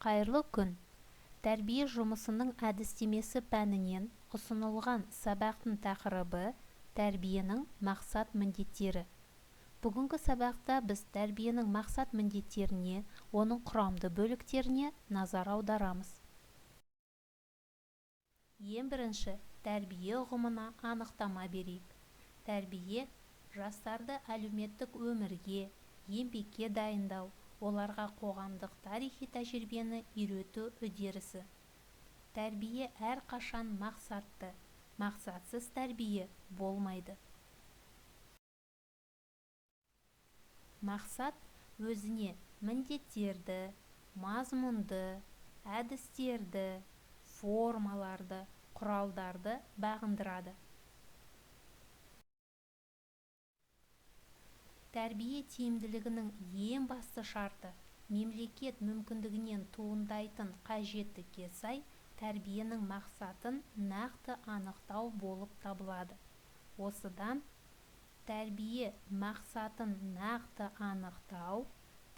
Қайырлы күн. Тәрбие жұмысының әдістемесі пәнінен ұсынылған сабақтың тақырыбы тәрбиенің мақсат-міндеттері. Бүгінгі сабақта біз тәрбиенің мақсат-міндеттеріне, оның құрамды бөліктеріне назар аударамыз. Ең бірінші, тәрбие ұғымына анықтама берейік. Тәрбие жастарды әлеуметтік өмірге, еңбекке дайындау, оларға қоғамдық тарихи тәжірибені үйрету үдерісі. Тәрбие әрқашан мақсатты, мақсатсыз тәрбие болмайды. Мақсат өзіне міндеттерді, мазмұнды, әдістерді, формаларды, құралдарды бағындырады. Тәрбие тиімділігінің ең басты шарты мемлекет мүмкіндігінен туындайтын қажеттікке сай тәрбиенің мақсатын нақты анықтау болып табылады. Осыдан тәрбие мақсатын нақты анықтау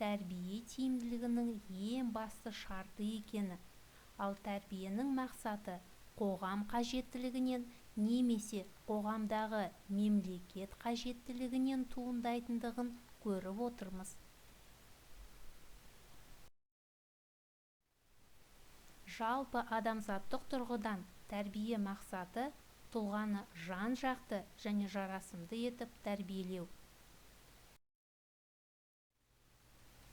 тәрбие тиімділігінің ең басты шарты екені, ал тәрбиенің мақсаты қоғам қажеттілігінен немесе қоғамдағы мемлекет қажеттілігінен туындайтындығын көріп отырмыз. Жалпы адамзаттық тұрғыдан тәрбие мақсаты тұлғаны жан-жақты және жарасымды етіп тәрбиелеу.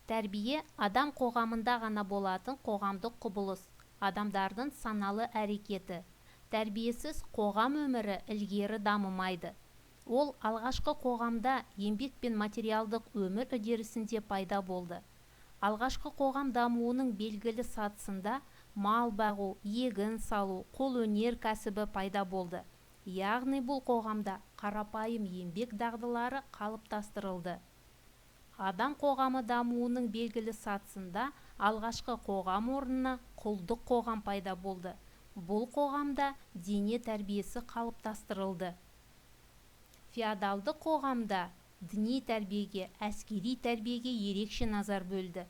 Тәрбие адам қоғамында ғана болатын қоғамдық құбылыс, адамдардың саналы әрекеті. Тәрбиесіз қоғам өмірі ілгері дамымайды. Ол алғашқы қоғамда еңбек пен материалдық өмір үдерісінде пайда болды. Алғашқы қоғам дамуының белгілі сатысында мал бағу, егін салу, қолөнер кәсібі пайда болды. Яғни бұл қоғамда қарапайым еңбек дағдылары қалыптастырылды. Адам қоғамы дамуының белгілі сатысында алғашқы қоғам орнына құлдық қоғам пайда болды. Бұл қоғамда дене тәрбиесі қалыптастырылды. Феодалдық қоғамда діни тәрбиеге, әскери тәрбиеге ерекше назар бөлді.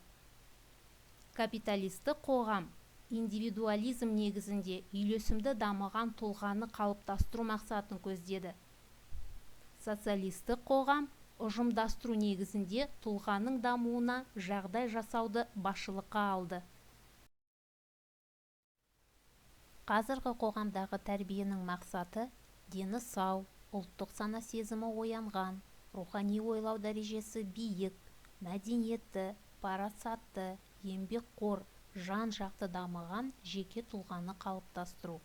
Капиталистік қоғам индивидуализм негізінде үйлесімді дамыған тұлғаны қалыптастыру мақсатын көздеді. Социалистік қоғам ұжымдастыру негізінде тұлғаның дамуына жағдай жасауды басшылыққа алды. Қазіргі қоғамдағы тәрбиенің мақсаты дені сау, ұлттық сана сезімі оянған, рухани ойлау дәрежесі биік, мәдениетті, парасатты, еңбекқор, жан-жақты дамыған жеке тұлғаны қалыптастыру.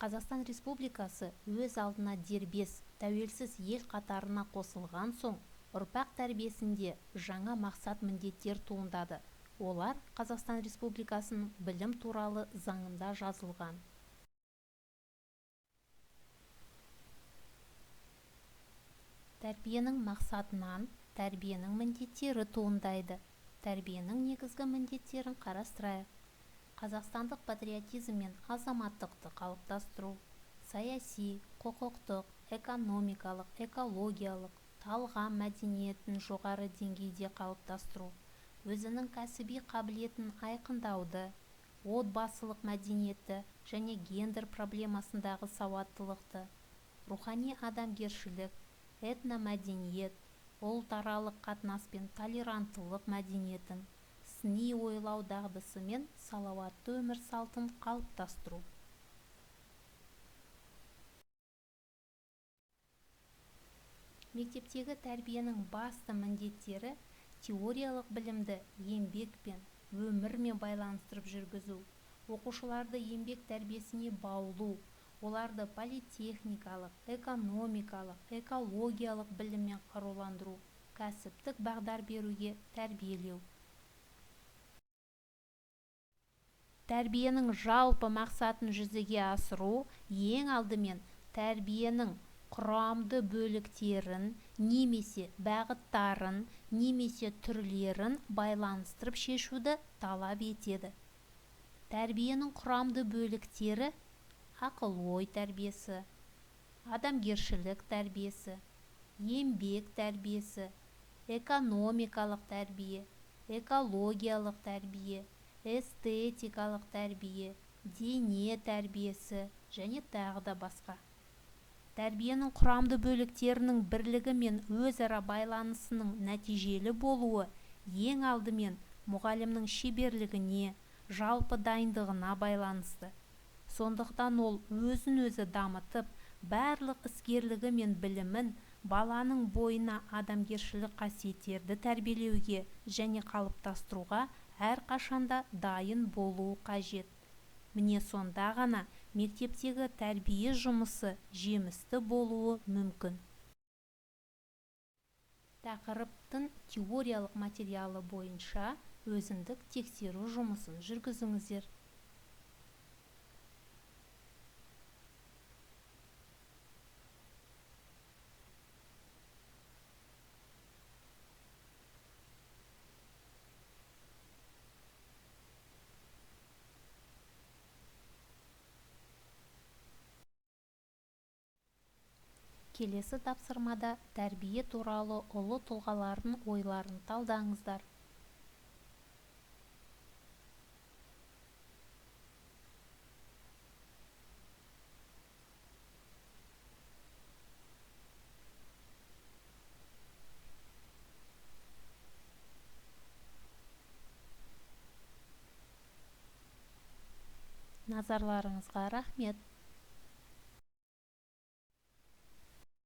Қазақстан Республикасы өз алдына дербес, тәуелсіз ел қатарына қосылған соң, ұрпақ тәрбиесінде жаңа мақсат-міндеттер туындады. Олар Қазақстан Республикасының білім туралы заңында жазылған. Тәрбиенің мақсатынан тәрбиенің міндеттері туындайды. Тәрбиенің негізгі міндеттерін қарастырайық. Қазақстандық патриотизм мен азаматтықты қалыптастыру, саяси, құқықтық, экономикалық, экологиялық, талғам мәдениетін жоғары деңгейде қалыптастыру, өзінің кәсіби қабілетін айқындауды, отбасылық мәдениетті және гендер проблемасындағы сауаттылықты, рухани адамгершілік, этномәдениет, ұлтаралық қатынас пен толеранттылық мәдениетін, сыни ойлау дағдысы мен салауатты өмір салтын қалыптастыру. Мектептегі тәрбиенің басты міндеттері теориялық білімді еңбекпен, өмірмен байланыстырып жүргізу, оқушыларды еңбек тәрбиесіне баулу, оларды политехникалық, экономикалық, экологиялық біліммен қаруландыру, кәсіптік бағдар беруге тәрбиелеу. Тәрбиенің жалпы мақсатын жүзеге асыру ең алдымен тәрбиенің құрамды бөліктерін немесе бағыттарын немесе түрлерін байланыстырып шешуді талап етеді. Тәрбиенің құрамды бөліктері ақыл-ой тәрбиесі, адамгершілік тәрбиесі, еңбек тәрбиесі, экономикалық тәрбие, экологиялық тәрбие, эстетикалық тәрбие, дене тәрбиесі және тағы да басқа. Тәрбиенің құрамды бөліктерінің бірлігі мен өзара байланысының нәтижелі болуы ең алдымен мұғалімнің шеберлігіне, жалпы дайындығына байланысты. Сондықтан ол өзін-өзі дамытып, барлық іскерлігі мен білімін баланың бойына адамгершілік қасиеттерді тәрбиелеуге және қалыптастыруға әрқашанда дайын болуы қажет. Міне сонда ғана мектептегі тәрбие жұмысы жемісті болуы мүмкін. Тақырыптың теориялық материалы бойынша өзіндік тексеру жұмысын жүргізіңіздер. Келесі тапсырмада тәрбие туралы ұлы тұлғалардың ойларын талдаңыздар. Назарларыңызға рахмет.